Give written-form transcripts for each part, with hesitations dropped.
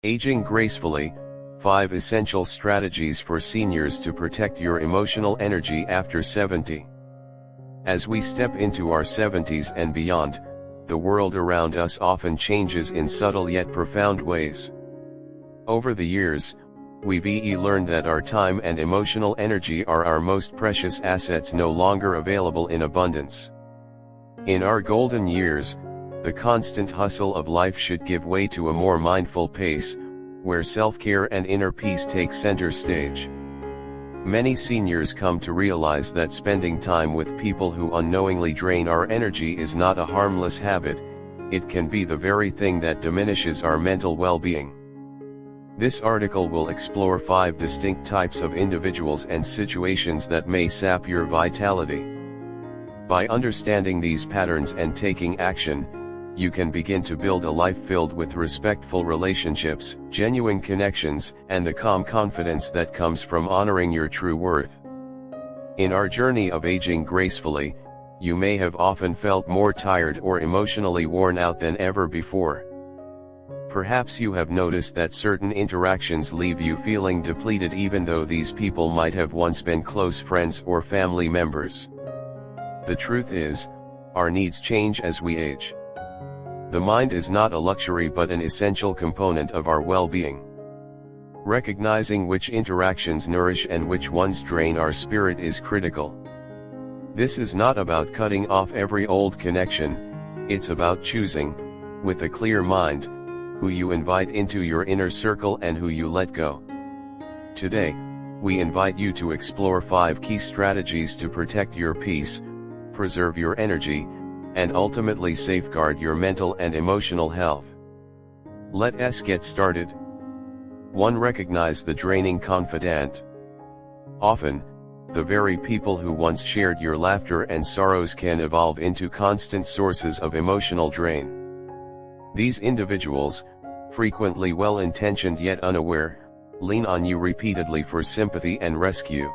Aging Gracefully, 5 Essential Strategies for Seniors to Protect Your Emotional Energy After 70. As we step into our 70s and beyond, the world around us often changes in subtle yet profound ways. Over the years, we've learned that our time and emotional energy are our most precious assets, no longer available in abundance. In our golden years, the constant hustle of life should give way to a more mindful pace, where self-care and inner peace take center stage. Many seniors come to realize that spending time with people who unknowingly drain our energy is not a harmless habit, it can be the very thing that diminishes our mental well-being. This article will explore 5 distinct types of individuals and situations that may sap your vitality. By understanding these patterns and taking action, you can begin to build a life filled with respectful relationships, genuine connections, and the calm confidence that comes from honoring your true worth. In our journey of aging gracefully, you may have often felt more tired or emotionally worn out than ever before. Perhaps you have noticed that certain interactions leave you feeling depleted even though these people might have once been close friends or family members. The truth is, our needs change as we age. The mind is not a luxury but an essential component of our well-being. Recognizing which interactions nourish and which ones drain our spirit is critical. This is not about cutting off every old connection, it's about choosing, with a clear mind, who you invite into your inner circle and who you let go. Today, we invite you to explore 5 key strategies to protect your peace, preserve your energy, and ultimately safeguard your mental and emotional health. Let us get started. 1. Recognize the draining confidant. Often, the very people who once shared your laughter and sorrows can evolve into constant sources of emotional drain. These individuals, frequently well-intentioned yet unaware, lean on you repeatedly for sympathy and rescue.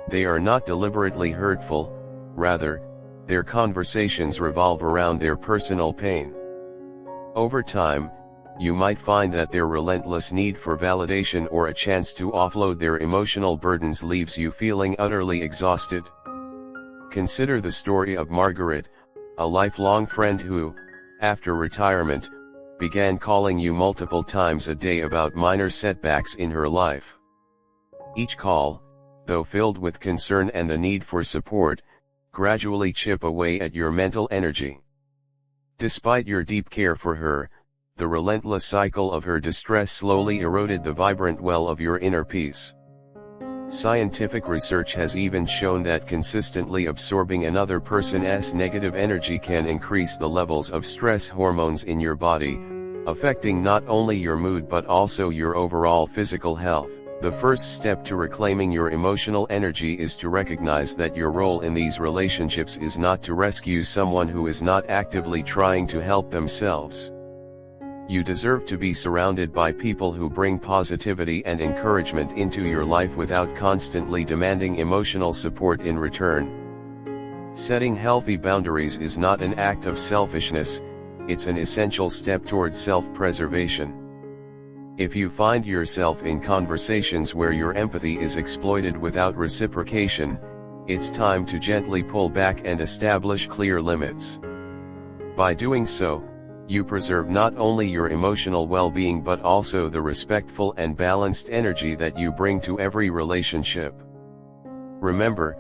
They are not deliberately hurtful, rather, their conversations revolve around their personal pain. Over time, you might find that their relentless need for validation or a chance to offload their emotional burdens leaves you feeling utterly exhausted. Consider the story of Margaret, a lifelong friend who, after retirement, began calling you multiple times a day about minor setbacks in her life. Each call, though filled with concern and the need for support, gradually chip away at your mental energy. Despite your deep care for her, the relentless cycle of her distress slowly eroded the vibrant well of your inner peace. Scientific research has even shown that consistently absorbing another person's negative energy can increase the levels of stress hormones in your body, affecting not only your mood but also your overall physical health. The first step to reclaiming your emotional energy is to recognize that your role in these relationships is not to rescue someone who is not actively trying to help themselves. You deserve to be surrounded by people who bring positivity and encouragement into your life without constantly demanding emotional support in return. Setting healthy boundaries is not an act of selfishness, it's an essential step towards self-preservation. If you find yourself in conversations where your empathy is exploited without reciprocation, it's time to gently pull back and establish clear limits. By doing so, you preserve not only your emotional well-being but also the respectful and balanced energy that you bring to every relationship. Remember,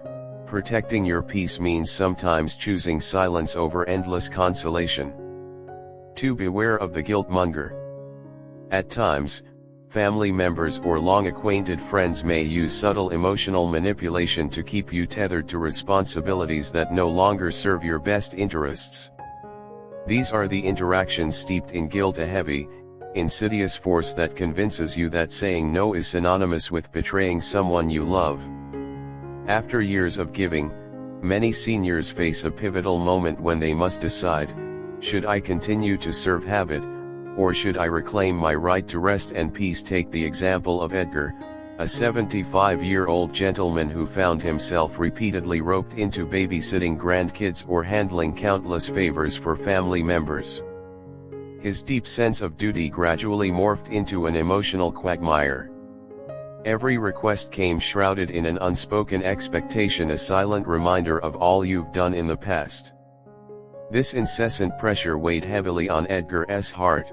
protecting your peace means sometimes choosing silence over endless consolation. 2. Beware of the guilt monger. At times, family members or long-acquainted friends may use subtle emotional manipulation to keep you tethered to responsibilities that no longer serve your best interests. These are the interactions steeped in guilt, a heavy, insidious force that convinces you that saying no is synonymous with betraying someone you love. After years of giving, many seniors face a pivotal moment when they must decide, should I continue to serve habit, or should I reclaim my right to rest and peace? Take the example of Edgar, a 75-year-old gentleman who found himself repeatedly roped into babysitting grandkids or handling countless favors for family members. His deep sense of duty gradually morphed into an emotional quagmire. Every request came shrouded in an unspoken expectation, a silent reminder of all you've done in the past. This incessant pressure weighed heavily on Edgar's heart.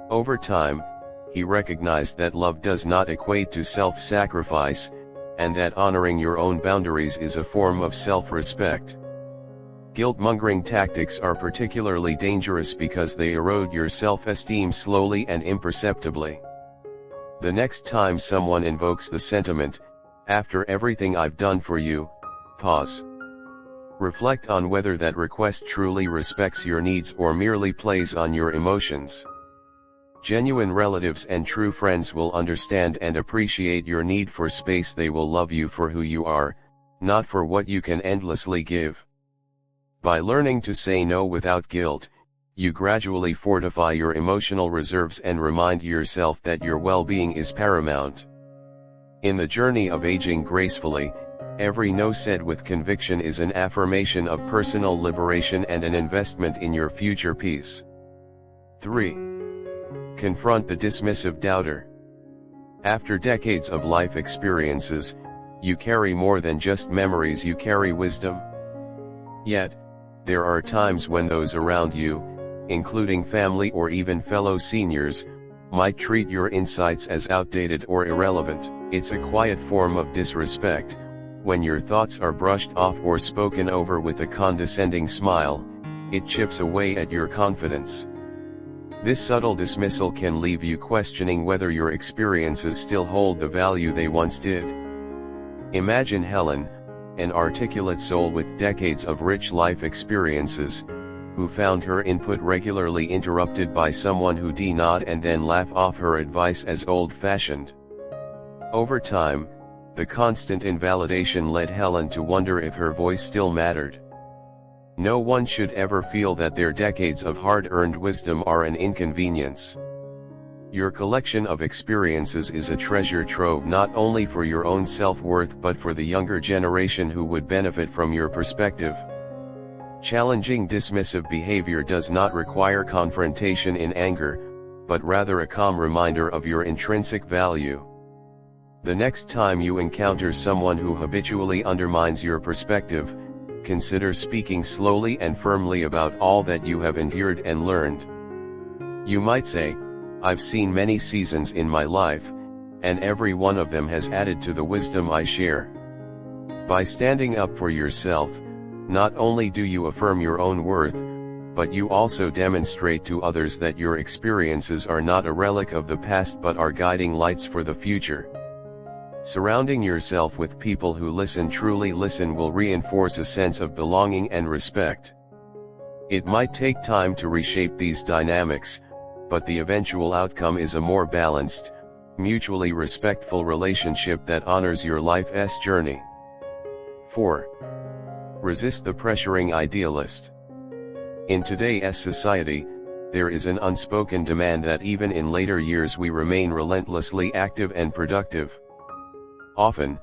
Over time, he recognized that love does not equate to self-sacrifice, and that honoring your own boundaries is a form of self-respect. Guilt-mongering tactics are particularly dangerous because they erode your self-esteem slowly and imperceptibly. The next time someone invokes the sentiment, "After everything I've done for you," pause. Reflect on whether that request truly respects your needs or merely plays on your emotions. Genuine relatives and true friends will understand and appreciate your need for space. They will love you for who you are, not for what you can endlessly give. By learning to say no without guilt, you gradually fortify your emotional reserves and remind yourself that your well-being is paramount. In the journey of aging gracefully, every no said with conviction is an affirmation of personal liberation and an investment in your future peace. 3. Confront the dismissive doubter. After decades of life experiences, you carry more than just memories, you carry wisdom. Yet, there are times when those around you, including family or even fellow seniors, might treat your insights as outdated or irrelevant. It's a quiet form of disrespect, when your thoughts are brushed off or spoken over with a condescending smile. It chips away at your confidence. This subtle dismissal can leave you questioning whether your experiences still hold the value they once did. Imagine Helen, an articulate soul with decades of rich life experiences, who found her input regularly interrupted by someone who nod and then laugh off her advice as old-fashioned. Over time, the constant invalidation led Helen to wonder if her voice still mattered. No one should ever feel that their decades of hard-earned wisdom are an inconvenience. Your collection of experiences is a treasure trove not only for your own self-worth but for the younger generation who would benefit from your perspective. Challenging dismissive behavior does not require confrontation in anger, but rather a calm reminder of your intrinsic value. The next time you encounter someone who habitually undermines your perspective, consider speaking slowly and firmly about all that you have endured and learned. You might say, "I've seen many seasons in my life, and every one of them has added to the wisdom I share." By standing up for yourself, not only do you affirm your own worth, but you also demonstrate to others that your experiences are not a relic of the past but are guiding lights for the future. Surrounding yourself with people who truly listen will reinforce a sense of belonging and respect. It might take time to reshape these dynamics, but the eventual outcome is a more balanced, mutually respectful relationship that honors your life's journey. 4. Resist the pressuring idealist. In today's society, there is an unspoken demand that even in later years we remain relentlessly active and productive. Often,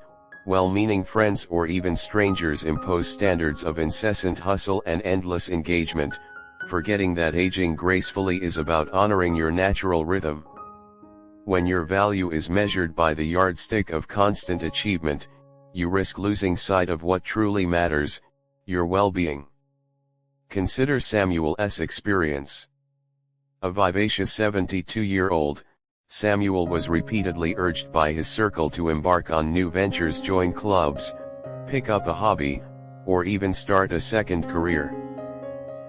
well-meaning friends or even strangers impose standards of incessant hustle and endless engagement, forgetting that aging gracefully is about honoring your natural rhythm. When your value is measured by the yardstick of constant achievement, you risk losing sight of what truly matters, your well-being. Consider Samuel's experience. A vivacious 72-year-old, Samuel was repeatedly urged by his circle to embark on new ventures, join clubs, pick up a hobby, or even start a second career.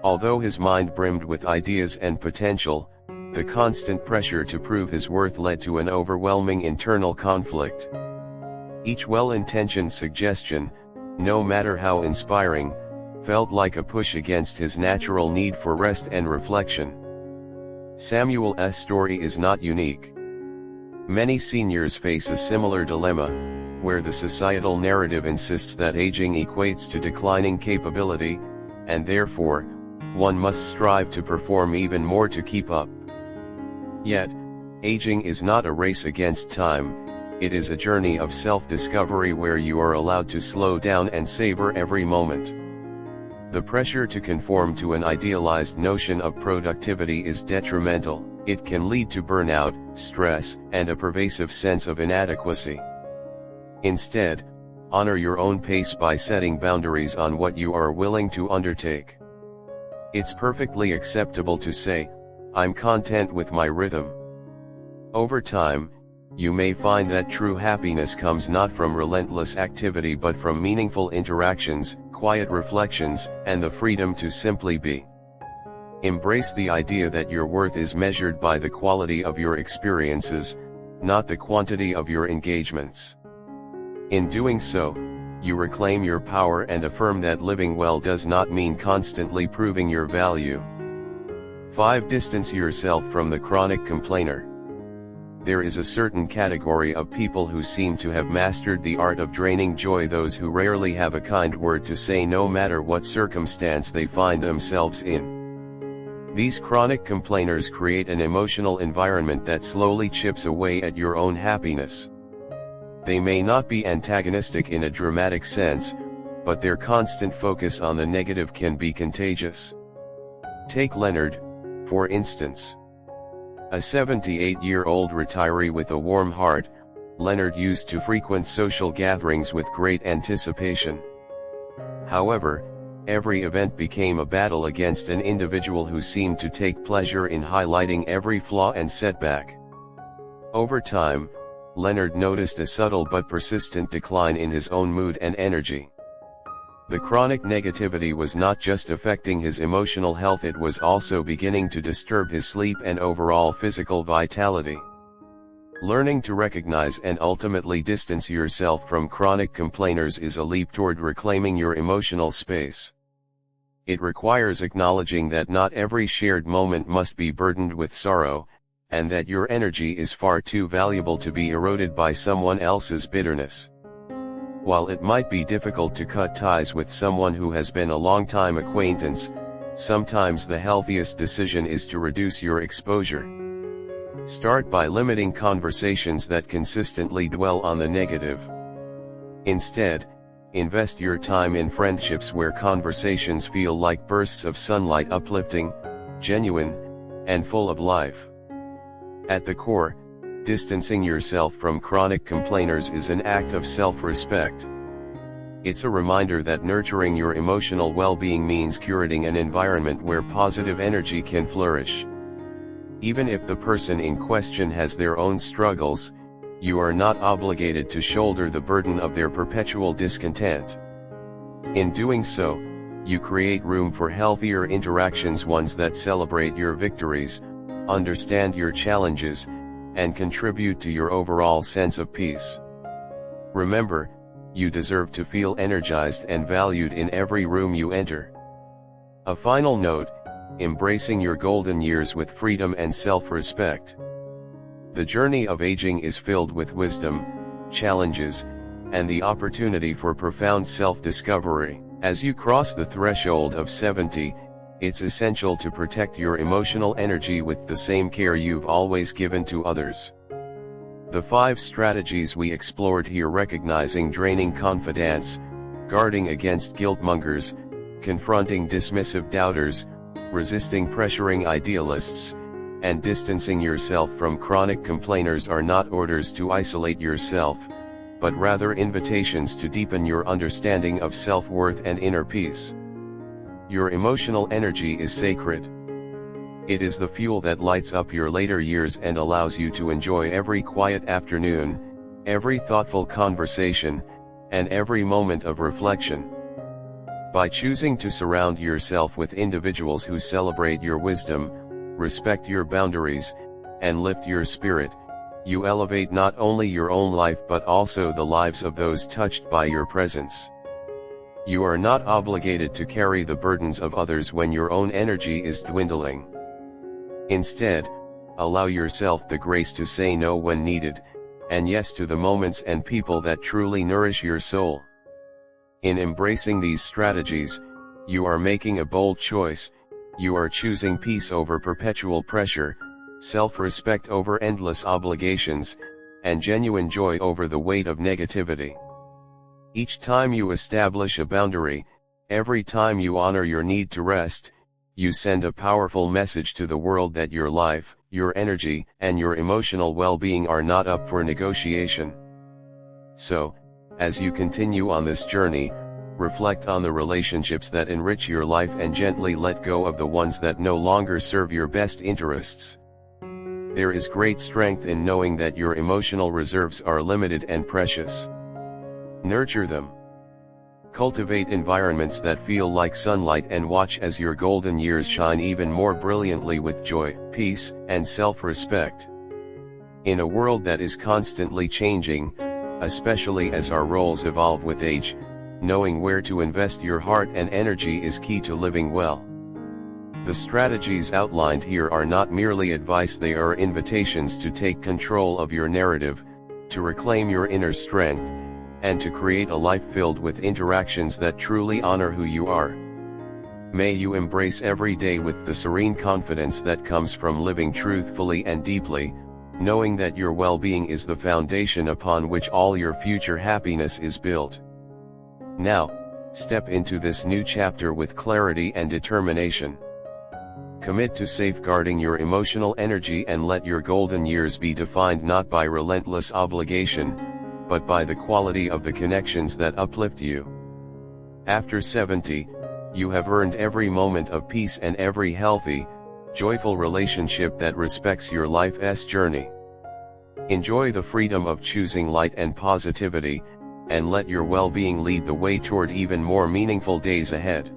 Although his mind brimmed with ideas and potential, the constant pressure to prove his worth led to an overwhelming internal conflict. Each well-intentioned suggestion, no matter how inspiring, felt like a push against his natural need for rest and reflection. Samuel's story is not unique. Many seniors face a similar dilemma, where the societal narrative insists that aging equates to declining capability, and therefore, one must strive to perform even more to keep up. Yet, aging is not a race against time, it is a journey of self-discovery where you are allowed to slow down and savor every moment. The pressure to conform to an idealized notion of productivity is detrimental. It can lead to burnout, stress, and a pervasive sense of inadequacy. Instead, honor your own pace by setting boundaries on what you are willing to undertake. It's perfectly acceptable to say, "I'm content with my rhythm." Over time, you may find that true happiness comes not from relentless activity but from meaningful interactions, quiet reflections, and the freedom to simply be. Embrace the idea that your worth is measured by the quality of your experiences, not the quantity of your engagements. In doing so, you reclaim your power and affirm that living well does not mean constantly proving your value. 5. Distance yourself from the chronic complainer. There is a certain category of people who seem to have mastered the art of draining joy, those who rarely have a kind word to say no matter what circumstance they find themselves in. These chronic complainers create an emotional environment that slowly chips away at your own happiness. They may not be antagonistic in a dramatic sense, but their constant focus on the negative can be contagious. Take Leonard, for instance. A 78-year-old retiree with a warm heart, Leonard used to frequent social gatherings with great anticipation. However, every event became a battle against an individual who seemed to take pleasure in highlighting every flaw and setback. Over time, Leonard noticed a subtle but persistent decline in his own mood and energy. The chronic negativity was not just affecting his emotional health, it was also beginning to disturb his sleep and overall physical vitality. Learning to recognize and ultimately distance yourself from chronic complainers is a leap toward reclaiming your emotional space. It requires acknowledging that not every shared moment must be burdened with sorrow, and that your energy is far too valuable to be eroded by someone else's bitterness. While it might be difficult to cut ties with someone who has been a long-time acquaintance, sometimes the healthiest decision is to reduce your exposure. Start by limiting conversations that consistently dwell on the negative. Instead, invest your time in friendships where conversations feel like bursts of sunlight, uplifting, genuine, and full of life. At the core, distancing yourself from chronic complainers is an act of self-respect. It's a reminder that nurturing your emotional well-being means curating an environment where positive energy can flourish. Even if the person in question has their own struggles, you are not obligated to shoulder the burden of their perpetual discontent. In doing so, you create room for healthier interactions, ones that celebrate your victories, understand your challenges, and contribute to your overall sense of peace. Remember, you deserve to feel energized and valued in every room you enter. A final note: embracing your golden years with freedom and self-respect. The journey of aging is filled with wisdom, challenges, and the opportunity for profound self-discovery. As you cross the threshold of 70, it's essential to protect your emotional energy with the same care you've always given to others. The 5 strategies we explored here: recognizing draining confidants, guarding against guilt-mongers, confronting dismissive doubters, resisting pressuring idealists, and distancing yourself from chronic complainers are not orders to isolate yourself, but rather invitations to deepen your understanding of self-worth and inner peace. Your emotional energy is sacred. It is the fuel that lights up your later years and allows you to enjoy every quiet afternoon, every thoughtful conversation, and every moment of reflection. By choosing to surround yourself with individuals who celebrate your wisdom, respect your boundaries, and lift your spirit, you elevate not only your own life but also the lives of those touched by your presence. You are not obligated to carry the burdens of others when your own energy is dwindling. Instead, allow yourself the grace to say no when needed, and yes to the moments and people that truly nourish your soul. In embracing these strategies, you are making a bold choice. You are choosing peace over perpetual pressure, self-respect over endless obligations, and genuine joy over the weight of negativity. Each time you establish a boundary, Every time you honor your need to rest, you send a powerful message to the world that your life, your energy, and your emotional well-being are not up for negotiation. So, as you continue on this journey, reflect on the relationships that enrich your life and gently let go of the ones that no longer serve your best interests. There is great strength in knowing that your emotional reserves are limited and precious. Nurture them. Cultivate environments that feel like sunlight and watch as your golden years shine even more brilliantly with joy, peace, and self-respect. In a world that is constantly changing, especially as our roles evolve with age, knowing where to invest your heart and energy is key to living well. The strategies outlined here are not merely advice, they are invitations to take control of your narrative, to reclaim your inner strength, and to create a life filled with interactions that truly honor who you are. May you embrace every day with the serene confidence that comes from living truthfully and deeply, knowing that your well-being is the foundation upon which all your future happiness is built. Now, step into this new chapter with clarity and determination. Commit to safeguarding your emotional energy and let your golden years be defined not by relentless obligation, but by the quality of the connections that uplift you. After 70, you have earned every moment of peace and every healthy, joyful relationship that respects your life's journey. Enjoy the freedom of choosing light and positivity, and let your well-being lead the way toward even more meaningful days ahead.